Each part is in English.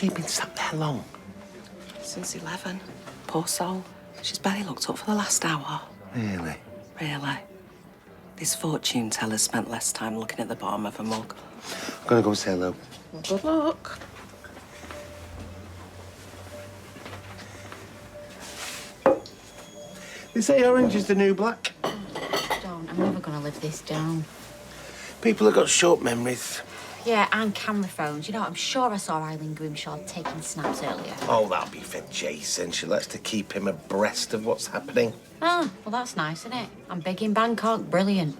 she been sat there long? Since 11. Poor soul. She's barely looked up for the last hour. Really? Really. This fortune teller's spent less time looking at the bottom of a mug. I'm gonna go and say hello. Well, good luck. They say orange is the new black. Don't. I'm never going to live this down. People have got short memories. Yeah, and camera phones. You know, I'm sure I saw Eileen Grimshaw taking snaps earlier. Oh, that'll be for Jason. She likes to keep him abreast of what's happening. Ah, well, that's nice, isn't it? I'm big in Bangkok. Brilliant.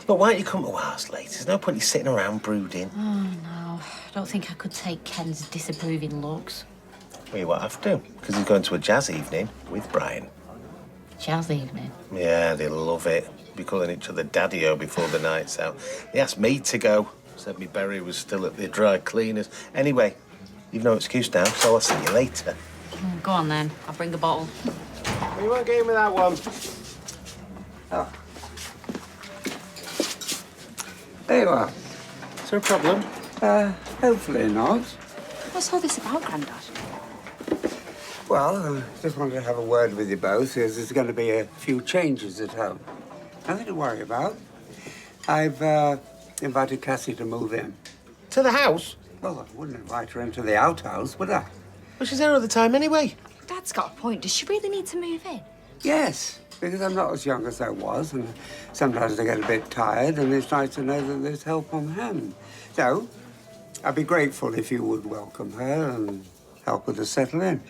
Look, why don't you come to ours later? There's no point in sitting around brooding. Oh, no. I don't think I could take Ken's disapproving looks. Well, you won't have to, because he's going to a jazz evening with Brian. Jazz evening? Yeah, they love it. Be calling each other daddy-o before the night's out. They asked me to go. Said me Berry was still at the dry cleaners. Anyway, you've no excuse now, so I'll see you later. Go on, then. I'll bring a bottle. Well, you won't give me that one. Oh. There you are. Is there a problem? Hopefully not. What's all this about, Grandad? Well, I just wanted to have a word with you both, because there's going to be a few changes at home. Nothing to worry about. I've invited Cassie to move in. To the house? Well, I wouldn't invite her into the outhouse, would I? Well, she's there all the time anyway. Dad's got a point. Does she really need to move in? Yes, because I'm not as young as I was, and sometimes I get a bit tired, and it's nice to know that there's help on hand. So, I'd be grateful if you would welcome her and help her to settle in.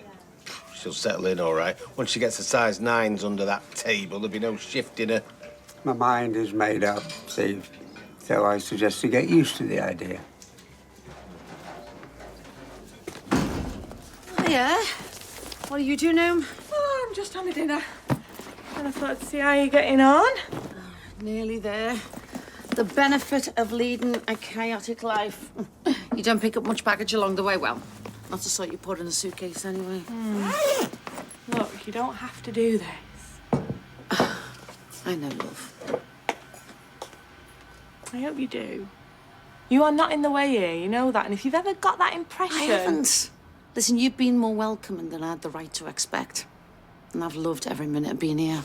She'll settle in all right. Once she gets a size 9s under that table, there'll be no shifting her. My mind is made up, Steve. So I suggest you get used to the idea. Yeah? What are you doing home? Oh, I'm just having dinner. And I thought I'd see how you're getting on. Nearly there. The benefit of leading a chaotic life. You don't pick up much baggage along the way. Well, not the sort you put in a suitcase anyway. Look, you don't have to do this. I know, love. I hope you do. You are not in the way here, you know that. And if you've ever got that impression... I haven't. Listen, you've been more welcoming than I had the right to expect. And I've loved every minute of being here.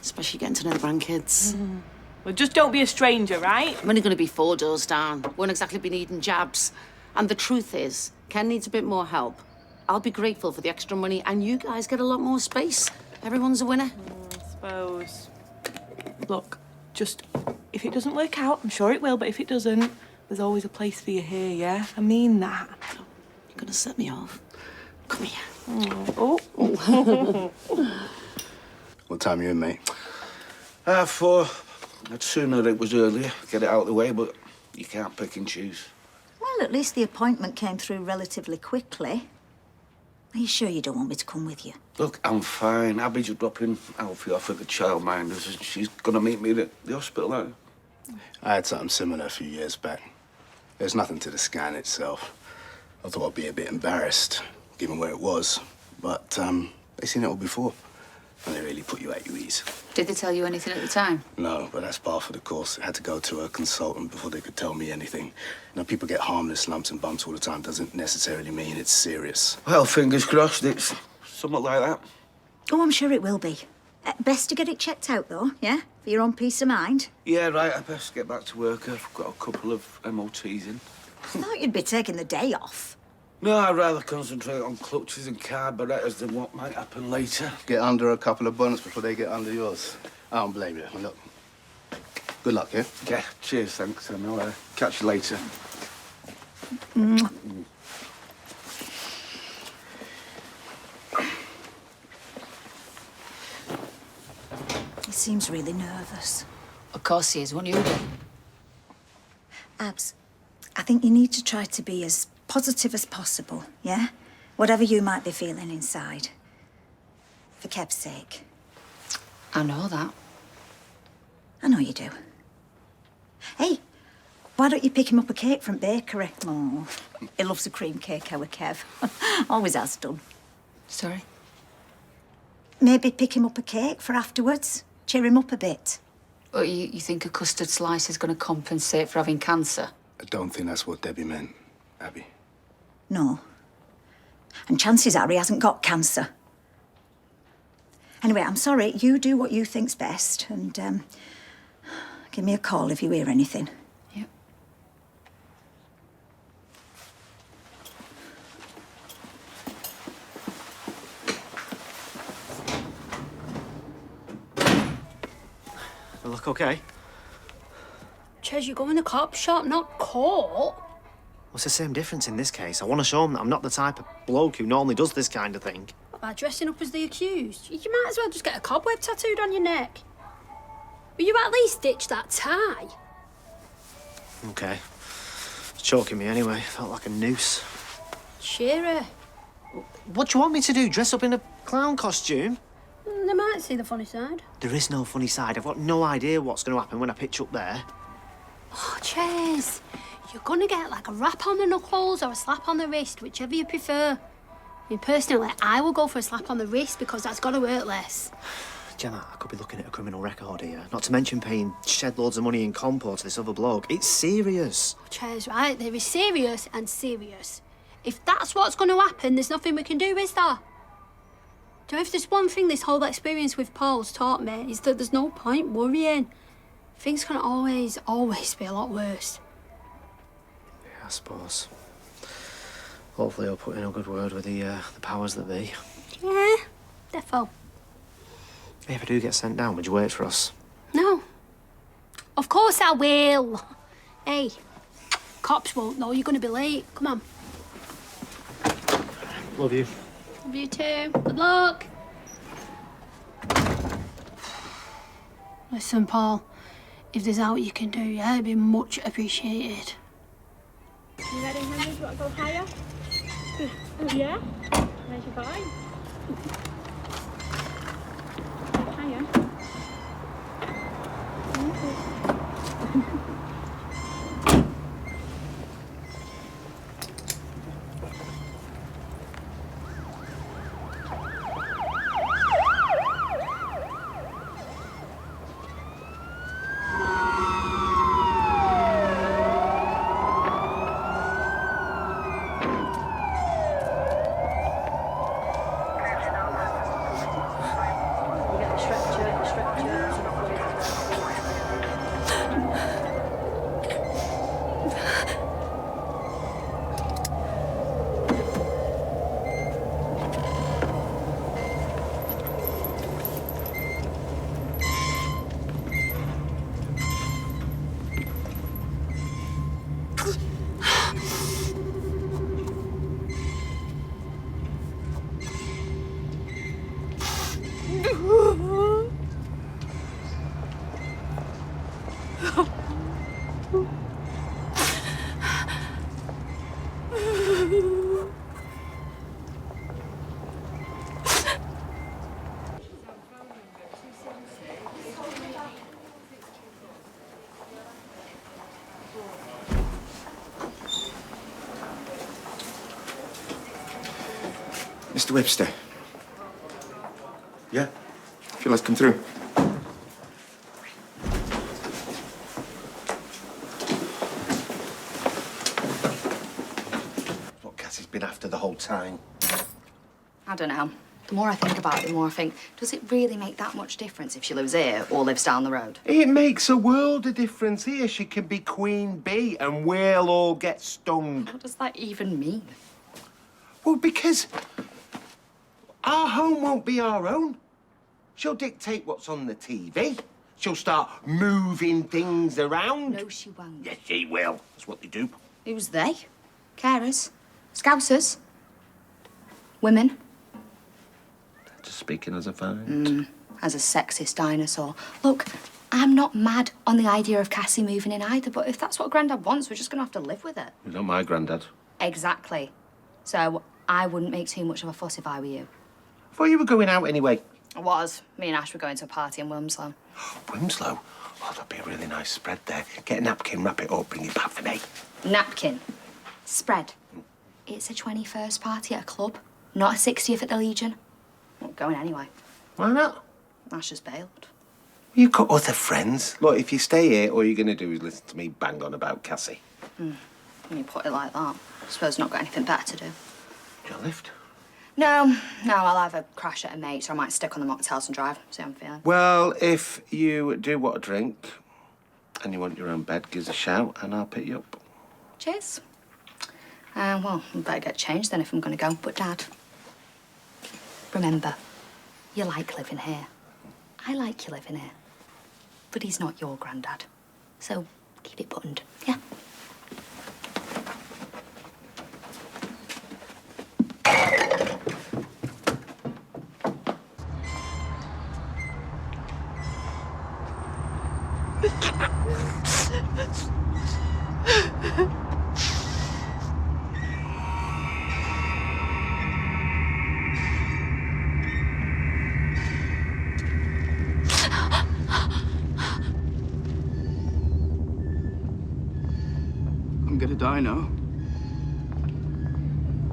Especially getting to know the grandkids. Well, just don't be a stranger, right? I'm only going to be 4 doors down. Won't exactly be needing jabs. And the truth is, Ken needs a bit more help. I'll be grateful for the extra money, and you guys get a lot more space. Everyone's a winner. I suppose. Look, just... If it doesn't work out, I'm sure it will, but if it doesn't, there's always a place for you here, yeah? I mean that. You're going to set me off? Come here. Oh. What time are you in, mate? 4:30. I'd sooner it was earlier, get it out of the way, but you can't pick and choose. Well, at least the appointment came through relatively quickly. Are you sure you don't want me to come with you? Look, I'm fine. Abby's just dropping Alfie off at the childminders and she's gonna meet me at the hospital. I had something similar a few years back. There's nothing to the scan itself. I thought I'd be a bit embarrassed, given where it was. But they seen it all before, and they really put you at your ease. Did they tell you anything at the time? No, but that's par for the course. I had to go to a consultant before they could tell me anything. You know, people get harmless lumps and bumps all the time. Doesn't necessarily mean it's serious. Well, fingers crossed it's something like that. Oh, I'm sure it will be. Best to get it checked out, though, yeah? For your own peace of mind. Yeah, right, I best get back to work. I've got a couple of MOTs in. I thought you'd be taking the day off. No, I'd rather concentrate on clutches and carburettors than what might happen later. Get under a couple of bonnets before they get under yours. I don't blame you. Look, good luck, yeah? Yeah, cheers, thanks, and I'll catch you later. He seems really nervous. Of course he is. Won't you do? Abs, I think you need to try to be as positive as possible, yeah? Whatever you might be feeling inside. For Kev's sake. I know that. I know you do. Hey, why don't you pick him up a cake from bakery? Oh, he loves a cream cake, our Kev. Always has done. Sorry? Maybe pick him up a cake for afterwards. Cheer him up a bit. But you think a custard slice is going to compensate for having cancer? I don't think that's what Debbie meant, Abby. No, And chances are he hasn't got cancer. Anyway, I'm sorry. You do what you think's best, and give me a call if you hear anything. Yep. They look okay? Ches, you go in the cop shop, not court. What's the same difference in this case? I want to show them that I'm not the type of bloke who normally does this kind of thing. By dressing up as the accused, you might as well just get a cobweb tattooed on your neck. Will you at least ditch that tie? Okay. It's choking me anyway. Felt like a noose. Cheery. What do you want me to do? Dress up in a clown costume? They might see the funny side. There is no funny side. I've got no idea what's going to happen when I pitch up there. Oh, Ches, you're gonna get like a rap on the knuckles or a slap on the wrist, whichever you prefer. I mean, personally, I will go for a slap on the wrist because that's gotta hurt less. Gemma, I could be looking at a criminal record here. Not to mention paying shed loads of money in compo to this other bloke. It's serious. Oh, Ches, right, there is serious and serious. If that's what's gonna happen, there's nothing we can do, is there? Do you know, if there's one thing this whole experience with Paul's taught me, is that there's no point worrying. Things can always be a lot worse. Yeah, I suppose. Hopefully I'll put in a good word with the powers that be. Yeah, defo. Hey, if I do get sent down, would you wait for us? No. Of course I will. Hey, cops won't know you're gonna be late. Come on. Love you. Love you too. Good luck. Listen, Paul. If there's out you can do, yeah, it'd be much appreciated. You ready, Henry? You want to go higher? Yeah? Where's your boy? Higher. Mr. Webster. Yeah? If you'd like to come through. What Cassie's been after the whole time. I don't know. The more I think about it, the more I think, does it really make that much difference if she lives here or lives down the road? It makes a world of difference here. She can be Queen Bee and we'll all get stung. What does that even mean? Well, because our home won't be our own. She'll dictate what's on the TV. She'll start moving things around. No, she won't. Yes, she will. That's what they do. Who's they? Carers? Scousers? Women? Just speaking as a fact. As a sexist dinosaur. Look, I'm not mad on the idea of Cassie moving in either, but if that's what Grandad wants, we're just going to have to live with it. You're not my granddad. Exactly. So I wouldn't make too much of a fuss if I were you. I thought you were going out anyway. I was. Me and Ash were going to a party in Wilmslow. Wilmslow? Oh, that'd be a really nice spread there. Get a napkin, wrap it up, bring it back for me. Napkin. Spread. It's a 21st party at a club, not a 60th at the Legion. Not going anyway. Why not? Ash has bailed. You've got other friends. Look, if you stay here, all you're going to do is listen to me bang on about Cassie. When you put it like that, I suppose I've not got anything better to do. Do you lift? No, I'll either crash at a mate's or I might stick on the mocktails and drive. See how I'm feeling. Well, if you do want a drink and you want your own bed, give us a shout and I'll pick you up. Cheers. Well, I better get changed then if I'm going to go. But, Dad, remember, you like living here. I like you living here. But he's not your granddad. So keep it buttoned, yeah? I'm gonna die now.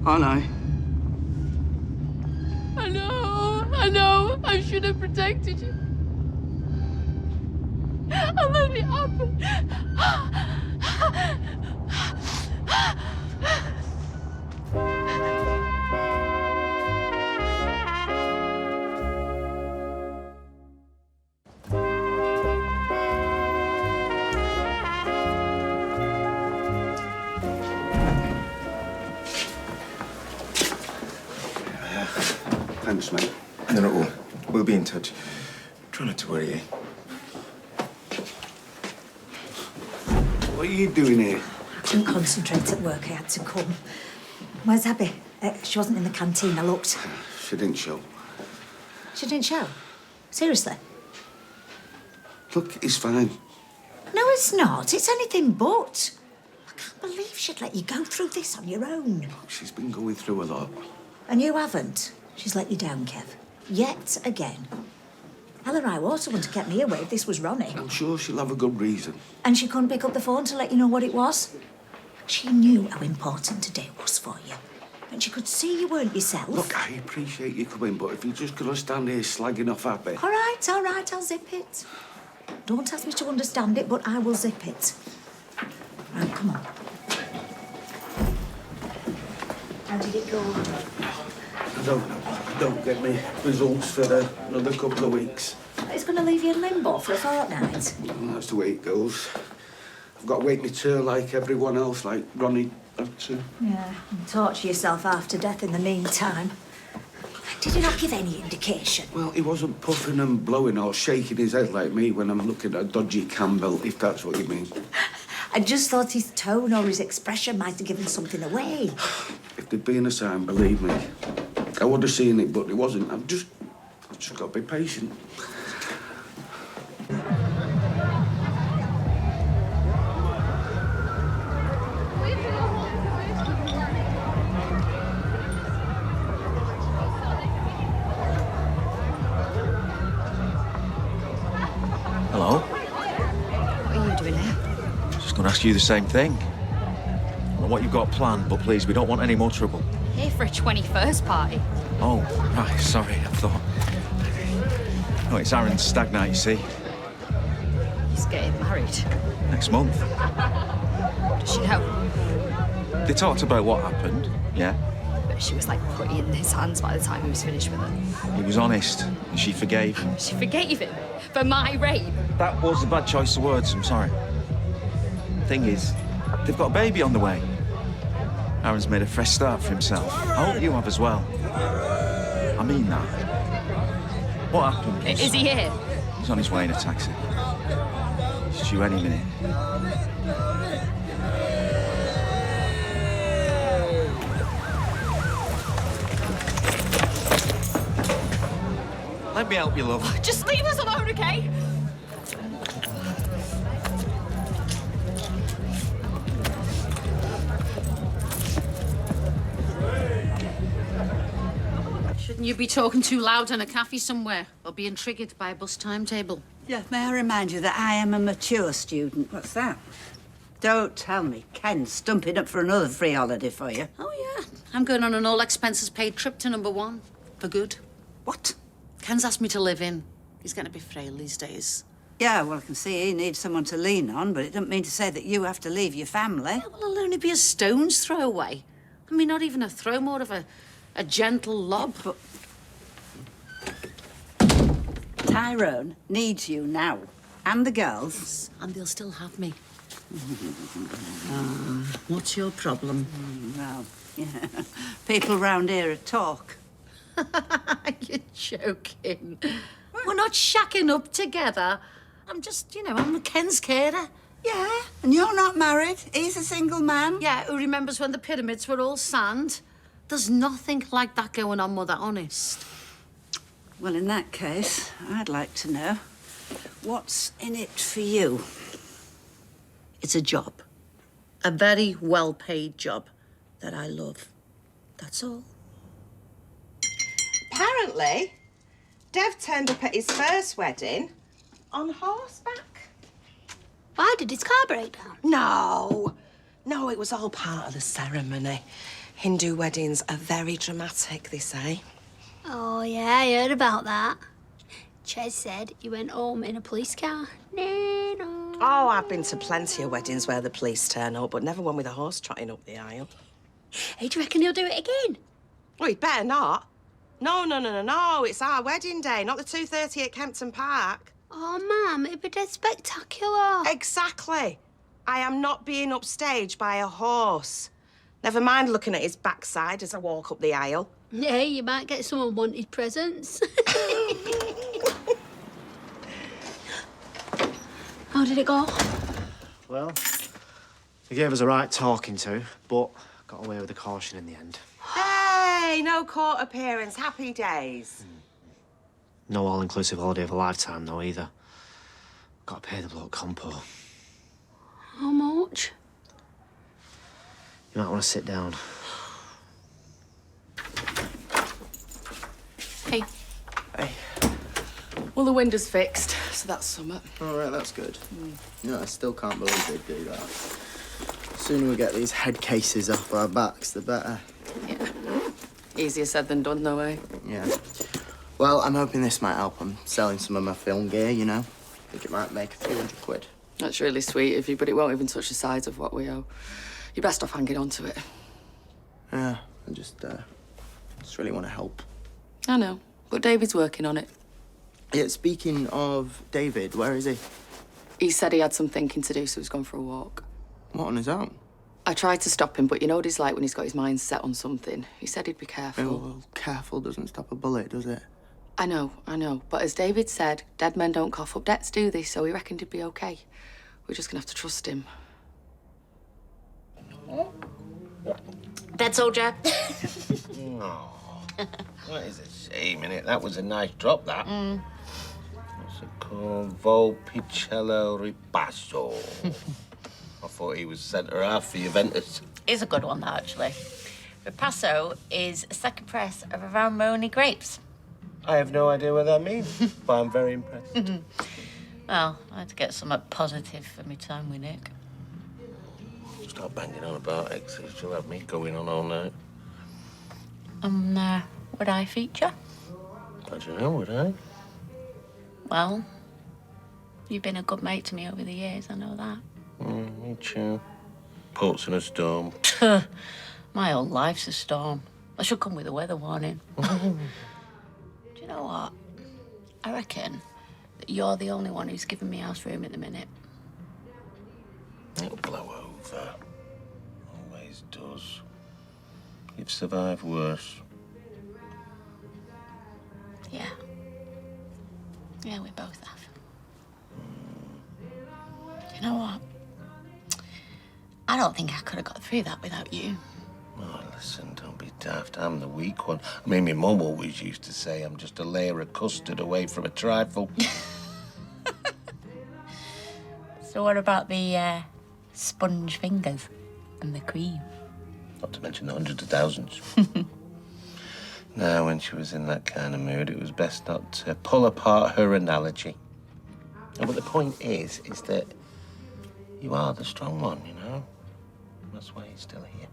Aren't I? I know. I should have protected you. I let it happen. Thanks, mate. No, not all. We'll be in touch. Try not to worry, eh? What are you doing here? I couldn't concentrate at work. I had to come. Where's Abby? She wasn't in the canteen. I looked. She didn't show. She didn't show? Seriously? Look, it's fine. No, it's not. It's anything but. I can't believe she'd let you go through this on your own. She's been going through a lot. And you haven't. She's let you down, Kev. Yet again. Ella Rywater wouldn't have kept me away if this was Ronnie. I'm sure she'll have a good reason. And she couldn't pick up the phone to let you know what it was. She knew how important today was for you. And she could see you weren't yourself. Look, I appreciate you coming, but if you're just going to stand here slagging off Abby... All right, I'll zip it. Don't ask me to understand it, but I will zip it. Right, come on. How did it go? I don't know. Don't get me results for another couple of weeks. It's going to leave you in limbo for a fortnight. Well, that's the way it goes. I've got to wait my turn like everyone else, like Ronnie had to. Yeah, and torture yourself half to death in the meantime. Did he not give any indication? Well, he wasn't puffing and blowing or shaking his head like me when I'm looking at a dodgy Campbell, if that's what you mean. I just thought his tone or his expression might have given something away. If there'd been a sign, believe me, I would have seen it, but it wasn't. I've just got to be patient. Hello? What are you doing here? Just going to ask you the same thing. I don't know what you've got planned, but please, we don't want any more trouble. Here for a 21st party. Oh, right, sorry, I thought... Oh, it's Aaron's stag night, you see. He's getting married. Next month. Does she know? They talked about what happened, yeah. But she was like putty in his hands by the time he was finished with her. He was honest, and she forgave him. She forgave him for my rape. That was a bad choice of words, I'm sorry. Thing is, they've got a baby on the way. Aaron's made a fresh start for himself. I hope you have as well. I mean that. What happened was... Is he here? He's on his way in a taxi. He's due any minute. Let me help you, love. Just leave us alone, okay? Shouldn't you be talking too loud in a cafe somewhere or being triggered by a bus timetable? Yeah, may I remind you that I am a mature student? What's that? Don't tell me Ken's stumping up for another free holiday for you. Oh, yeah. I'm going on an all-expenses-paid trip to #1. For good. What? Ken's asked me to live in. He's going to be frail these days. Yeah, well, I can see he needs someone to lean on, but it doesn't mean to say that you have to leave your family. Yeah, well, it'll only be a stone's throw away. I mean, not even a throw, more of a A gentle lob. But Tyrone needs you now. And the girls. And they'll still have me. What's your problem? Well, yeah. People round here talk. You're joking. We're not shacking up together. I'm just, I'm Ken's carer. Yeah, and you're not married. He's a single man. Yeah, who remembers when the pyramids were all sand? There's nothing like that going on, Mother, honest. Well, in that case, I'd like to know what's in it for you. It's a job. A very well-paid job that I love. That's all. Apparently, Dev turned up at his first wedding on horseback. Why did his car break down? No, it was all part of the ceremony. Hindu weddings are very dramatic, they say. Oh, yeah, I heard about that. Ches said he went home in a police car. No. Oh, I've been to plenty of weddings where the police turn up, but never one with a horse trotting up the aisle. Hey, do you reckon he'll do it again? Well, he'd better not. No, it's our wedding day, not the 2:30 at Kempton Park. Oh, Mum, it'd be dead spectacular. Exactly. I am not being upstaged by a horse. Never mind looking at his backside as I walk up the aisle. Yeah, you might get some unwanted presents. How did it go? Well, he gave us a right talking to, but got away with a caution in the end. Hey, no court appearance. Happy days. No all-inclusive holiday of a lifetime, though, either. Got to pay the bloke compo. How much? You might want to sit down. Hey. Hey. Well, the window's fixed, so that's something. All right, that's good. No, I still can't believe they'd do that. The sooner we get these head cases off our backs, the better. Yeah. Easier said than done, though, eh? Yeah. Well, I'm hoping this might help. I'm selling some of my film gear, you know. Think it might make a few £100. That's really sweet of you, but it won't even touch the size of what we owe. You're best off hanging on to it. Yeah, I just really want to help. I know, but David's working on it. Yeah, speaking of David, where is he? He said he had some thinking to do, so he's gone for a walk. What, on his own? I tried to stop him, but you know what he's like when he's got his mind set on something. He said he'd be careful. Yeah, well, careful doesn't stop a bullet, does it? I know. But as David said, dead men don't cough up debts, do they? So he reckoned he'd be okay. We're just gonna have to trust him. Dead soldier. Oh, that is a shame, innit? That was a nice drop, that. What's it called? Volpicello Ripasso. I thought he was centre-half for Juventus. Is a good one, that, actually. Ripasso is a second press of Aramoni grapes. I have no idea what that means, but I'm very impressed. Well, I had to get something positive for my time with Nick. Stop banging on about exes. She'll have me going on all night. Would I feature? I don't know, would I? Well, you've been a good mate to me over the years, I know that. Me too. Ports in a storm. My whole life's a storm. I should come with a weather warning. Do you know what? I reckon that you're the only one who's given me house room at the minute. It'll blow over. Always does. You've survived worse. Yeah. Yeah, we both have. You know what? I don't think I could have got through that without you. Oh, listen, don't be daft. I'm the weak one. I mean, my mum always used to say I'm just a layer of custard away from a trifle. So what about the sponge fingers and the cream? Not to mention the hundreds of thousands. Now, when she was in that kind of mood, it was best not to pull apart her analogy. But the point is that you are the strong one, you know? That's why you're still here.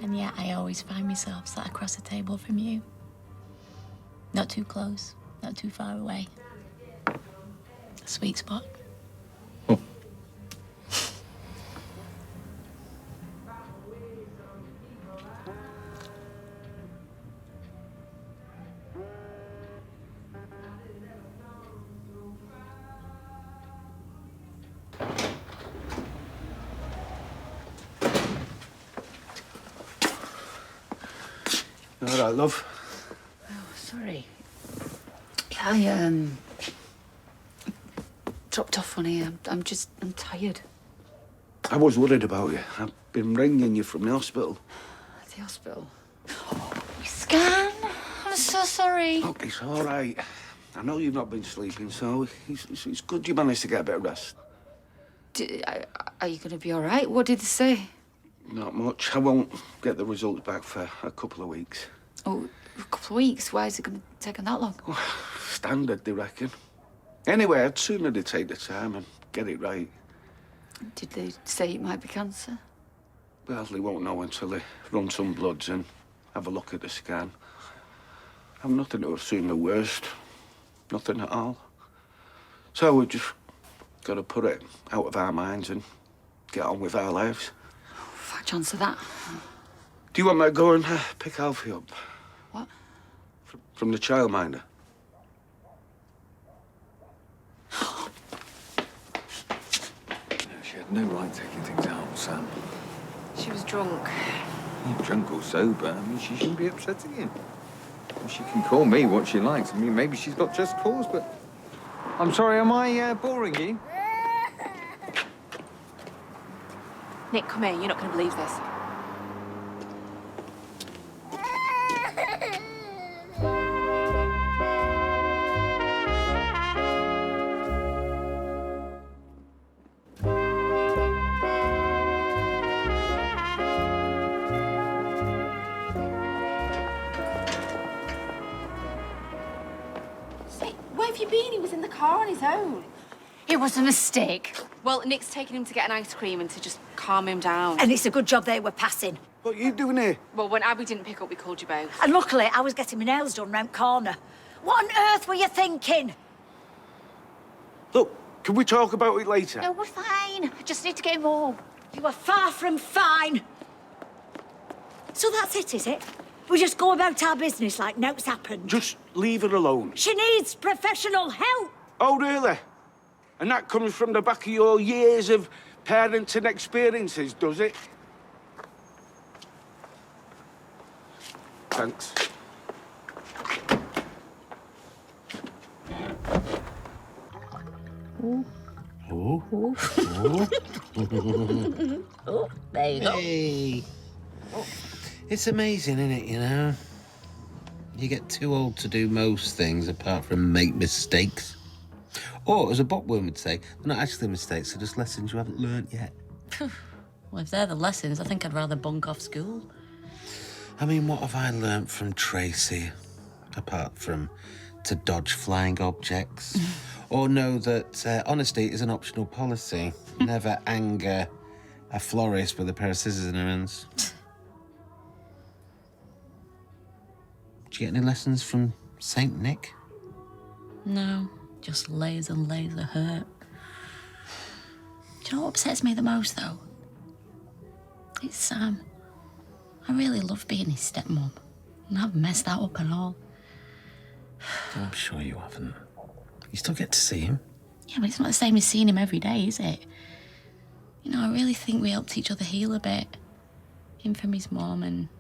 And yet I always find myself sat across the table from you. Not too close, not too far away. A sweet spot. All right, love. Oh, sorry. I dropped off on here. I'm tired. I was worried about you. I've been ringing you from the hospital. The hospital. Scan. I'm so sorry. Look, it's all right. I know you've not been sleeping, so it's good you managed to get a bit of rest. Are you going to be all right? What did they say? Not much. I won't get the results back for a couple of weeks. Oh, a couple of weeks? Why is it going to take that long? Standard, they reckon. Anyway, I'd sooner they take the time and get it right. Did they say it might be cancer? Well, they won't know until they run some bloods and have a look at the scan. I've nothing to assume the worst. Nothing at all. So we've just got to put it out of our minds and get on with our lives. Fat chance of that. Do you want me to go and pick Alfie up? What? From the childminder? She had no right taking things out, Sam. She was drunk. Drunk or sober, I mean, she shouldn't be upsetting him. She can call me what she likes. I mean, maybe she's got just cause, but... I'm sorry, am I boring you? Nick, come here. You're not going to believe this. Where have you been? He was in the car on his own. It was a mistake. Well, Nick's taken him to get an ice cream and to just calm him down. And it's a good job they were passing. What are you doing here? Well, when Abby didn't pick up, we called you both. And luckily, I was getting my nails done round corner. What on earth were you thinking? Look, can we talk about it later? No, we're fine. I just need to get him home. You were far from fine. So that's it, is it? We just go about our business like no's happened. Just leave her alone. She needs professional help. Oh, really? And that comes from the back of your years of parenting experiences, does it? Thanks. Oh, there you go. Hey. It's amazing, isn't it, you know? You get too old to do most things apart from make mistakes. Or, as a bookworm would say, they're not actually mistakes, they're just lessons you haven't learnt yet. Well, if they're the lessons, I think I'd rather bunk off school. I mean, what have I learnt from Tracy? Apart from to dodge flying objects. Or know that honesty is an optional policy. Never anger a florist with a pair of scissors in her hands. Did you get any lessons from Saint Nick? No, just layers and layers of hurt. Do you know what upsets me the most, though? It's Sam. I really love being his stepmom, and I've messed that up and all. I'm sure you haven't. You still get to see him. Yeah, but it's not the same as seeing him every day, is it? You know, I really think we helped each other heal a bit. Him from his mom and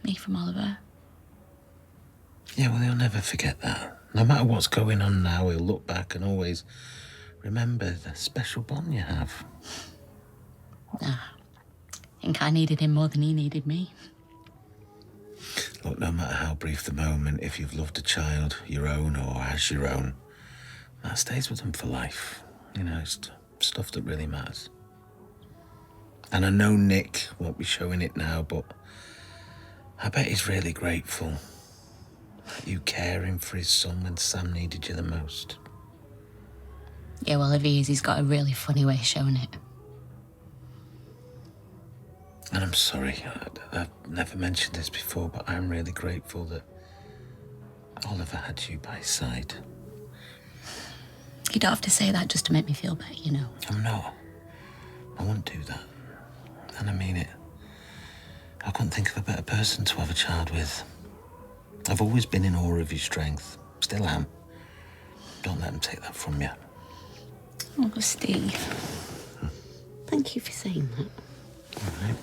me from Oliver. Yeah, well, he'll never forget that. No matter what's going on now, he'll look back and always remember the special bond you have. Nah, I think I needed him more than he needed me. Look, no matter how brief the moment, if you've loved a child, your own or as your own, that stays with them for life. You know, it's stuff that really matters. And I know Nick won't be showing it now, but I bet he's really grateful that you caring for his son when Sam needed you the most. Yeah, well, if he is, he's got a really funny way of showing it. And I'm sorry, I've never mentioned this before, but I'm really grateful that Oliver had you by his side. You don't have to say that just to make me feel better, you know. I'm not. I won't do that. And I mean it. I couldn't think of a better person to have a child with. I've always been in awe of your strength. Still am. Don't let them take that from you. Oh, Steve. Thank you for saying that. All right.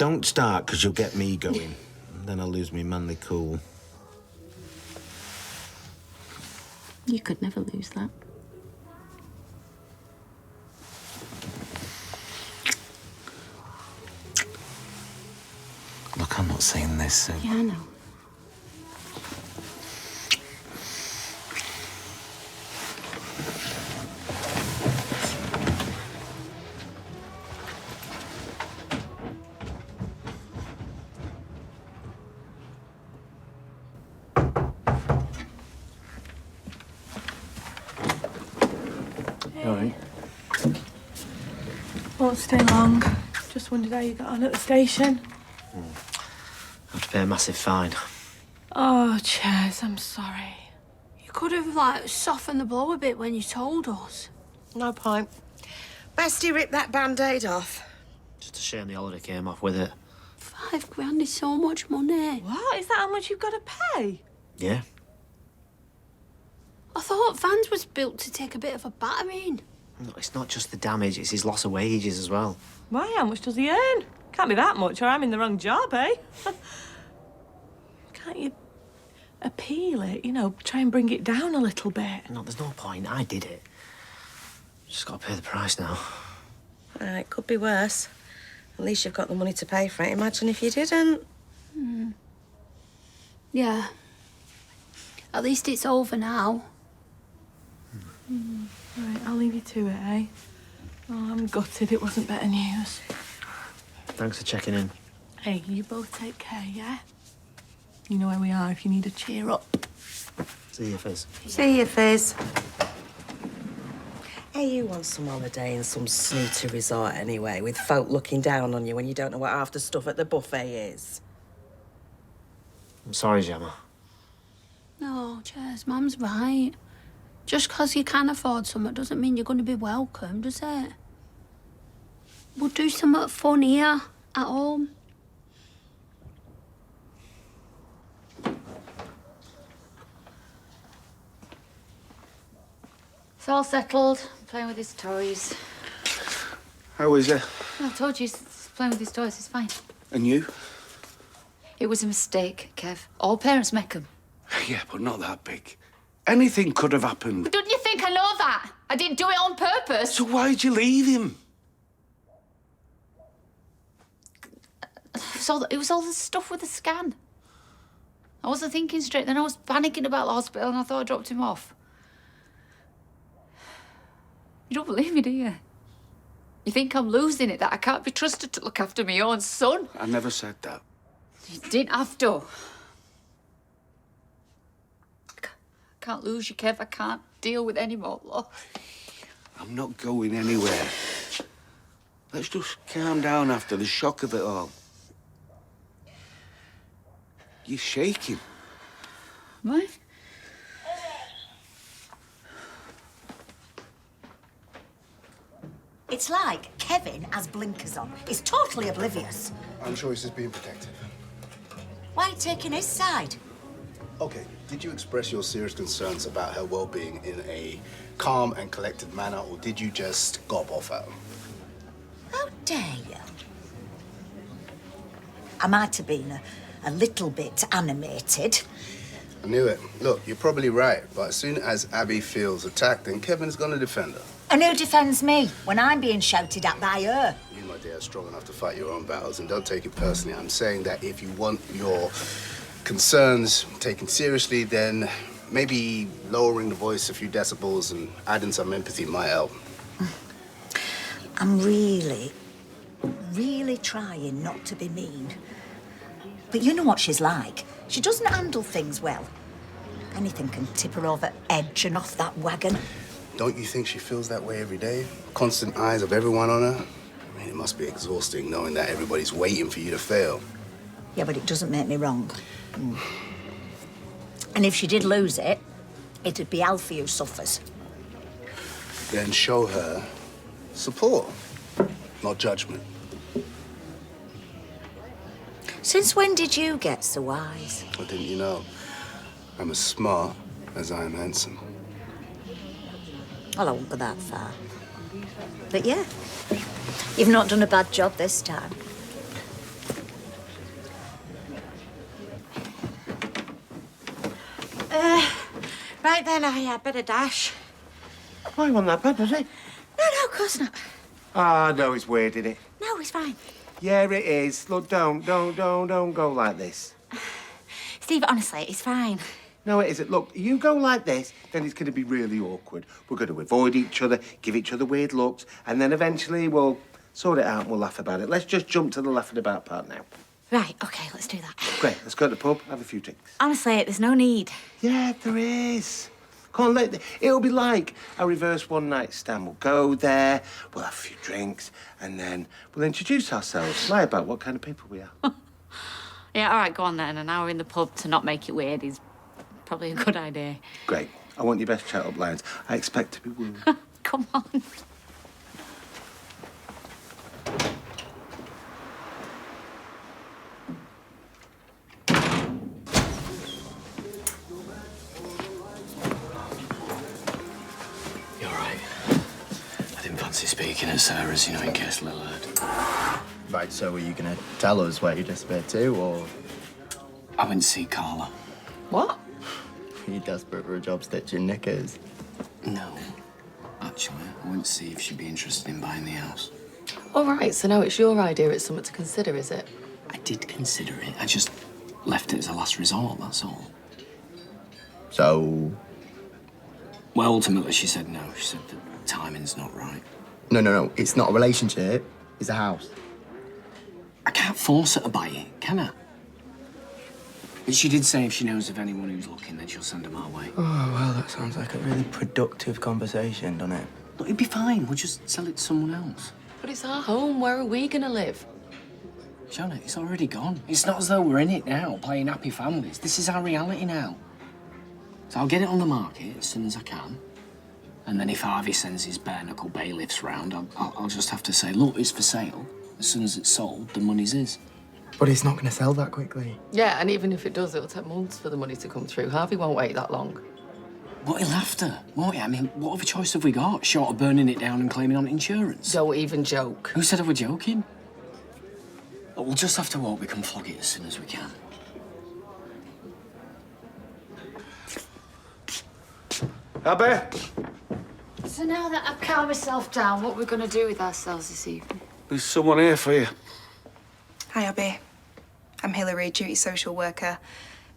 Don't start, because you'll get me going. And then I'll lose me manly cool. You could never lose that. Look, I'm not saying this, so... Yeah, I know. All right. Won't stay long. Just wondered how you got on at the station. I have to pay a massive fine. Oh, Chaz, I'm sorry. You could have, like, softened the blow a bit when you told us. No point. Best you rip that band-aid off. Just a shame the holiday came off with it. £5 is so much money. What? Is that how much you've got to pay? Yeah. I thought Vans was built to take a bit of a battering. No, it's not just the damage, it's his loss of wages as well. Why, how much does he earn? Can't be that much, or I'm in the wrong job, eh? Can't you appeal it, you know, try and bring it down a little bit? No, there's no point. I did it. Just got to pay the price now. It could be worse. At least you've got the money to pay for it. Imagine if you didn't. Yeah. At least it's over now. Right, I'll leave you to it, eh? Oh, I'm gutted it wasn't better news. Thanks for checking in. Hey, you both take care, yeah? You know where we are if you need a cheer up. See you, Fizz. See you, Fizz. Hey, you want some holiday in some snooty resort anyway, with folk looking down on you when you don't know what half the stuff at the buffet is? I'm sorry, Gemma. No, Chaz, Mum's right. Just 'cause you can afford something doesn't mean you're going to be welcome, does it? We'll do something fun here, at home. It's all settled. Playing with his toys. How is it? I told you, he's playing with his toys. It's fine. And you? It was a mistake, Kev. All parents make them. Yeah, but not that big. Anything could have happened. Don't you think I know that? I didn't do it on purpose. So why'd you leave him? It was all the stuff with the scan. I wasn't thinking straight. Then I was panicking about the hospital and I thought I dropped him off. You don't believe me, do you? You think I'm losing it, that I can't be trusted to look after my own son? I never said that. You didn't have to. I can't lose you, Kev. I can't deal with any more loss. I'm not going anywhere. Let's just calm down after the shock of it all. You're shaking. What? It's like Kevin has blinkers on. He's totally oblivious. I'm sure he's just being protective. Why are you taking his side? Okay, did you express your serious concerns about her well-being in a calm and collected manner, or did you just gob off at him? How dare you? I might have been a little bit animated. I knew it. Look, you're probably right, but as soon as Abby feels attacked, then Kevin's gonna defend her. And who defends me when I'm being shouted at by her? You, my dear, are strong enough to fight your own battles, and don't take it personally. I'm saying that if you want your concerns taken seriously, then maybe lowering the voice a few decibels and adding some empathy might help. I'm really trying not to be mean. But you know what she's like. She doesn't handle things well. Anything can tip her over edge and off that wagon. Don't you think she feels that way every day? Constant eyes of everyone on her? I mean, it must be exhausting knowing that everybody's waiting for you to fail. Yeah, but it doesn't make me wrong. And if she did lose it, it'd be Alfie who suffers. Then show her support, not judgment. Since when did you get so wise? Or didn't you know? I'm as smart as I am handsome. Well, I won't go that far. But yeah, you've not done a bad job this time. Right then, I better dash. Why wasn't that bad, was it? No, of course not. Ah, no, it's weird, isn't it? No, it's fine. Yeah, it is. Look, don't go like this. Steve, honestly, it's fine. No, it isn't. Look, you go like this, then it's going to be really awkward. We're going to avoid each other, give each other weird looks, and then eventually we'll sort it out and we'll laugh about it. Let's just jump to the laughing about part now. Right, OK, let's do that. Great, let's go to the pub, have a few drinks. Honestly, there's no need. Yeah, there is. Come on, it'll be like a reverse one-night stand. We'll go there, we'll have a few drinks, and then we'll introduce ourselves, lie about what kind of people we are. Yeah, all right, go on then. An hour in the pub to not make it weird is probably a good idea. Great. I want your best chat-up lines. I expect to be wooed. Come on. You're right. I didn't fancy speaking at Sarah's, you know, in case Lil heard. Right, so are you going to tell us where you disappeared to, or...? I went to see Carla. What? Are you desperate for a job stitching knickers? No. Actually, I went to see if she'd be interested in buying the house. All right, so now it's your idea. It's something to consider, is it? I did consider it. I just left it as a last resort, that's all. So? Well, ultimately, she said no. She said the timing's not right. No. It's not a relationship. It's a house. I can't force her to buy it, can I? But she did say if she knows of anyone who's looking, then she'll send them our way. Oh, well, that sounds like a really productive conversation, doesn't it? Look, it'd be fine. We'll just sell it to someone else. But it's our home. Where are we gonna live? Shona, it's already gone. It's not as though we're in it now, playing happy families. This is our reality now. So I'll get it on the market as soon as I can. And then if Harvey sends his bare-knuckle bailiffs round, I'll just have to say, look, it's for sale. As soon as it's sold, the money's his. But it's not going to sell that quickly. Yeah, and even if it does, it'll take months for the money to come through. Harvey won't wait that long. But he'll have to, won't he? I mean, what other choice have we got? Short of burning it down and claiming on insurance? Don't even joke. Who said I was joking? Look, we'll just have to hope we can flog it as soon as we can. Abby? So now that I've calmed myself down, what we're going to do with ourselves this evening? There's someone here for you. Hi, Abby. I'm Hilary, duty social worker.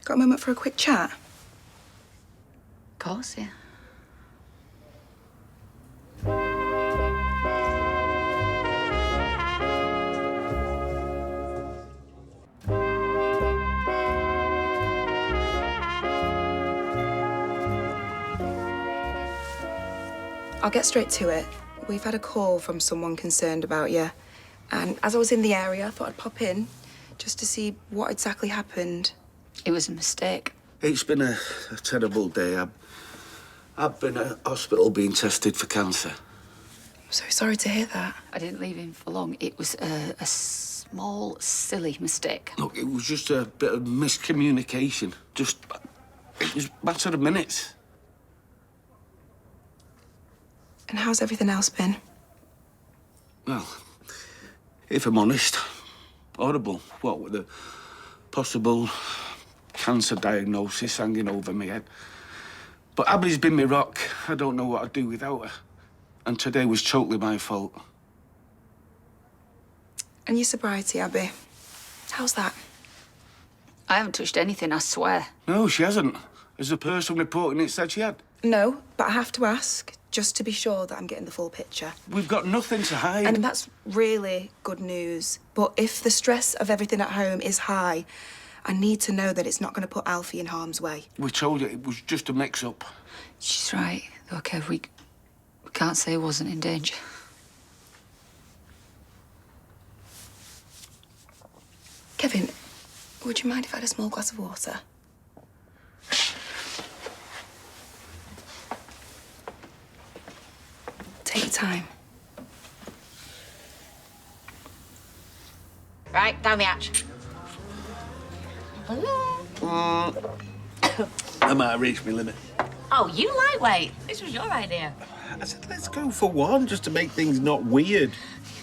Got a moment for a quick chat? Of course, yeah. I'll get straight to it. We've had a call from someone concerned about you. And as I was in the area, I thought I'd pop in just to see what exactly happened. It was a mistake. It's been a terrible day. I've been at hospital being tested for cancer. I'm so sorry to hear that. I didn't leave him for long. It was a small, silly mistake. Look, it was just a bit of miscommunication. It was a matter of minutes. And how's everything else been? Well, if I'm honest, horrible. What with the possible cancer diagnosis hanging over me head. But Abby's been my rock. I don't know what I'd do without her. And today was totally my fault. And your sobriety, Abby, how's that? I haven't touched anything, I swear. No, she hasn't. As the person reporting it said she had. No, but I have to ask, just to be sure that I'm getting the full picture. We've got nothing to hide. And that's really good news. But if the stress of everything at home is high, I need to know that it's not going to put Alfie in harm's way. We told you it was just a mix-up. She's right, though, Kev. We can't say he wasn't in danger. Kevin, would you mind if I had a small glass of water? Take your time. Right, down the hatch. I might have reached my limit. Oh, you lightweight. This was your idea. I said, let's go for one, just to make things not weird.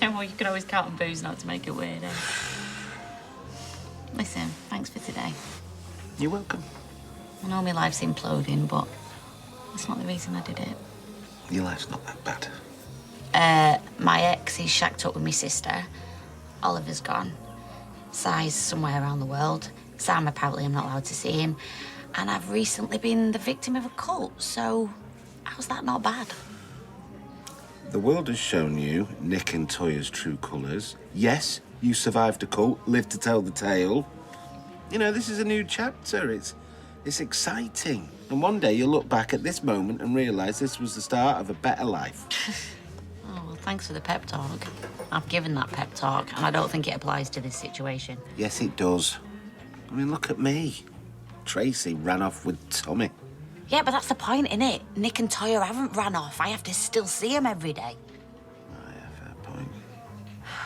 Yeah, well, you can always count on booze not to make it weird, eh? Listen, thanks for today. You're welcome. I know my life's imploding, but That's not the reason I did it. Your life's not that bad. My ex, he's shacked up with my sister. Oliver's gone. Si's somewhere around the world. Sam, apparently I'm not allowed to see him. And I've recently been the victim of a cult, so how's that not bad? The world has shown you Nick and Toya's true colours. Yes, you survived a cult, lived to tell the tale. You know, this is a new chapter. It's exciting. And one day you'll look back at this moment and realise this was the start of a better life. Oh, well, thanks for the pep talk. I've given that pep talk, and I don't think it applies to this situation. Yes, it does. I mean, look at me. Tracy ran off with Tommy. Yeah, but that's the point, innit? Nick and Toya haven't ran off. I have to still see them every day.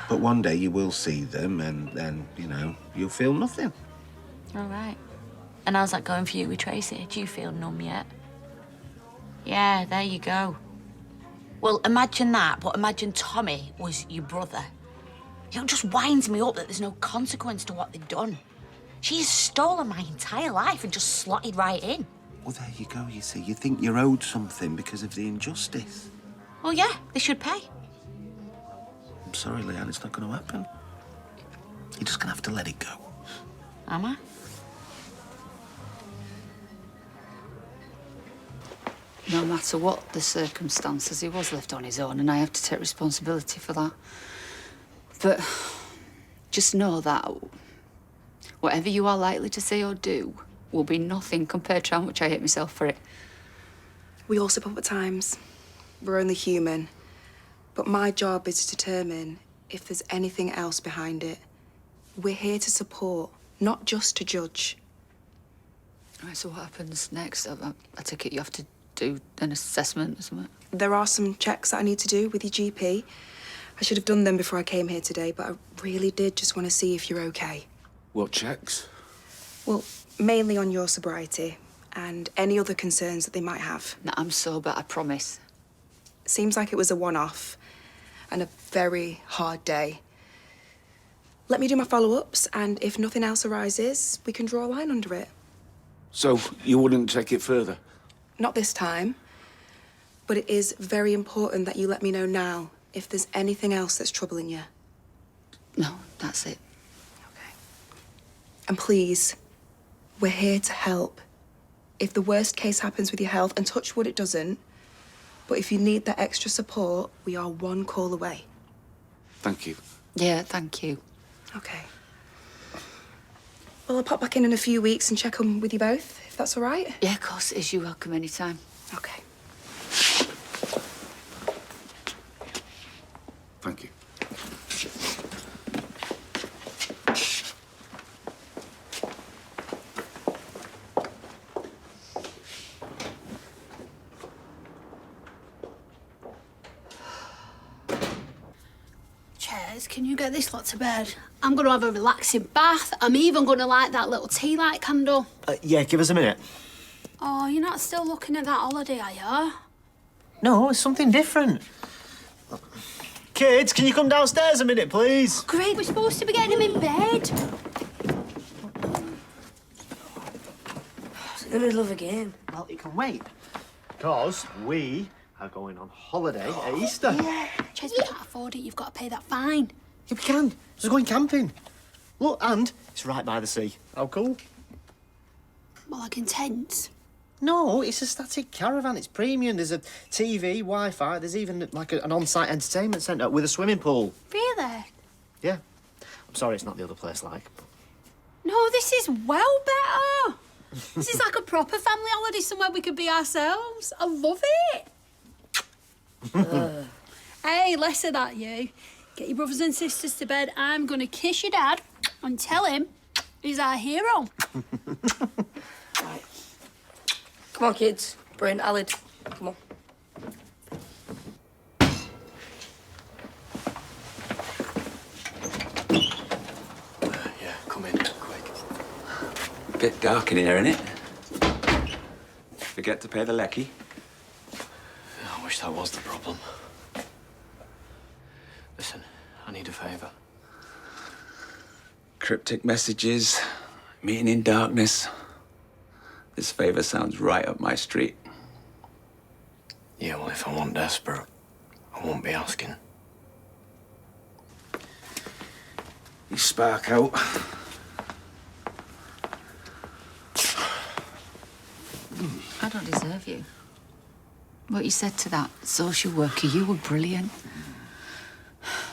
But one day you will see them, and then, you know, you'll feel nothing. All right. And how's that going for you with Tracy? Do you feel numb yet? Yeah, there you go. Well, imagine that, but imagine Tommy was your brother. You know, it just winds me up that there's no consequence to what they've done. She's stolen my entire life and just slotted right in. Well, there you go, you see. You think you're owed something because of the injustice. Well, yeah, they should pay. I'm sorry, Leanne, it's not going to happen. You're just going to have to let it go. Am I? No matter what the circumstances, he was left on his own, and I have to take responsibility for that. But just know that whatever you are likely to say or do will be nothing compared to how much I hate myself for it. We all slip up at times. We're only human. But my job is to determine if there's anything else behind it. We're here to support, not just to judge. All right, so what happens next? I take it you have to do an assessment or something? There are some checks that I need to do with your GP. I should have done them before I came here today, but I really did just want to see if you're okay. What checks? Well, mainly on your sobriety and any other concerns that they might have. No, I'm sober, I promise. Seems like it was a one-off and a very hard day. Let me do my follow-ups, and if nothing else arises, we can draw a line under it. So you wouldn't take it further? Not this time, but it is very important that you let me know now if there's anything else that's troubling you. No, that's it. And please, we're here to help. If the worst case happens with your health, and touch wood it doesn't, but if you need that extra support, we are one call away. Thank you. Yeah, thank you. Okay. Well, I'll pop back in a few weeks and check on with you both, if that's all right. Yeah, of course, it is. You're welcome anytime. Okay. Thank you. Chairs, can you get this lot to bed? I'm going to have a relaxing bath. I'm even going to light that little tea light candle. Yeah, give us a minute. Oh, you're not still looking at that holiday, are you? No, it's something different. Kids, can you come downstairs a minute, please? Great, we're supposed to be getting him in bed. In the middle of a game. Well, it can wait. Because we are going on holiday at Easter. Yeah. Ches, we can't afford it. You've got to pay that fine. Yeah, we can. We're going camping. Look, and it's right by the sea. How cool. Well, like in tents. No, it's a static caravan. It's premium. There's a TV, Wi-Fi. There's even like an on-site entertainment centre with a swimming pool. Really? Yeah. I'm sorry it's not the other place like. No, this is well better. This is like a proper family holiday, somewhere we could be ourselves. I love it. Hey, less of that, you. Get your brothers and sisters to bed. I'm going to kiss your dad and tell him he's our hero. Right. Come on, kids. Bryn, Alid, come on. Yeah, come in, quick. Bit dark in here, innit? Forget to pay the lecky? I wish that was the problem. Listen, I need a favour. Cryptic messages, meeting in darkness. This favour sounds right up my street. Yeah, well, if I want desperate, I won't be asking. You spark out. I don't deserve you. What you said to that social worker, you were brilliant.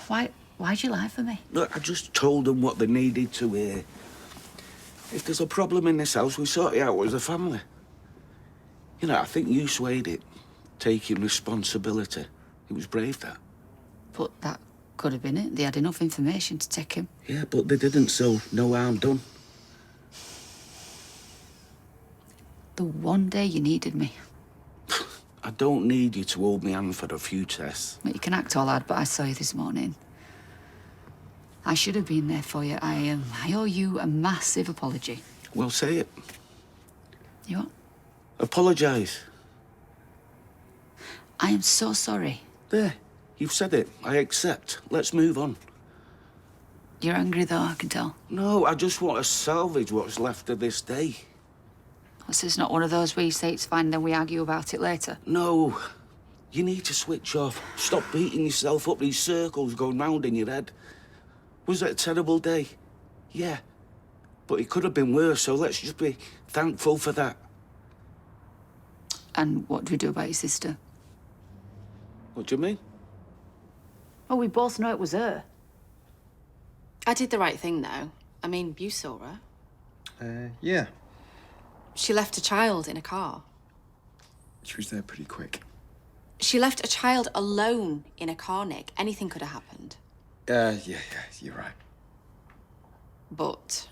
Why'd you lie for me? Look, I just told them what they needed to hear. If there's a problem in this house, we sort it out as a family. You know, I think you swayed it, taking responsibility. It was brave, that. But that could have been it. They had enough information to take him. Yeah, but they didn't, so no harm done. The one day you needed me. I don't need you to hold me hand for a few tests. You can act all hard, but I saw you this morning. I should have been there for you. I owe you a massive apology. Well, say it. You what? Apologise. I am so sorry. There, you've said it. I accept. Let's move on. You're angry, though, I can tell. No, I just want to salvage what's left of this day. This is not one of those where you say it's fine, then we argue about it later. No. You need to switch off. Stop beating yourself up, these circles going round in your head. Was it a terrible day? Yeah. But it could have been worse, so let's just be thankful for that. And what do we do about your sister? What do you mean? Oh, we both know it was her. I did the right thing, though. I mean, you saw her. Yeah. She left a child in a car. She was there pretty quick. She left a child alone in a car, Nick. Anything could have happened. Yeah, you're right. But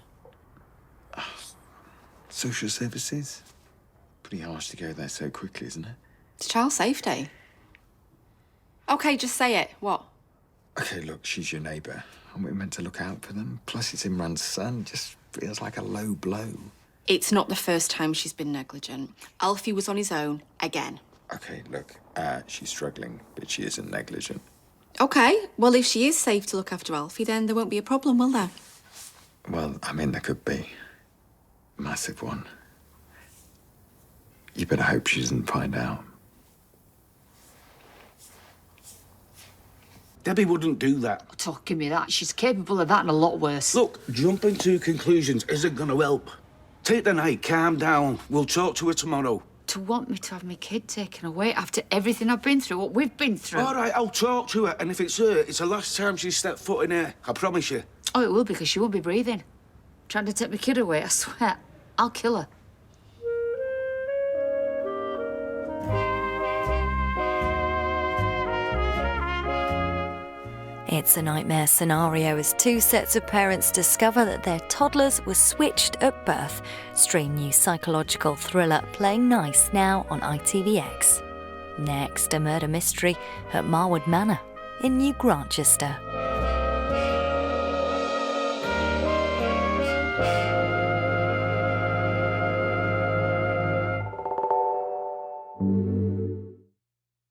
Social services? Pretty harsh to go there so quickly, isn't it? it's child safety. Okay, just say it. What? Okay, look, she's your neighbour, and we're meant to look out for them. Plus, it's Imran's son. Just feels like a low blow. It's not the first time she's been negligent. Alfie was on his own again. Okay, look, she's struggling, but she isn't negligent. Okay, well, if she is safe to look after Alfie, then there won't be a problem, will there? Well, I mean, there could be. Massive one. You better hope she doesn't find out. Debbie wouldn't do that. Talking me that. She's capable of that and a lot worse. Look, jumping to conclusions isn't going to help. Take the night, calm down. We'll talk to her tomorrow. To want me to have my kid taken away after everything I've been through, what we've been through. All right, I'll talk to her, and if it's her, it's the last time she stepped foot in here. I promise you. Oh, it will, because she won't be breathing. Trying to take my kid away, I swear. I'll kill her. It's a nightmare scenario as two sets of parents discover that their toddlers were switched at birth. Stream new psychological thriller Playing Nice now on ITVX. Next, a murder mystery at Marwood Manor in New Grantchester.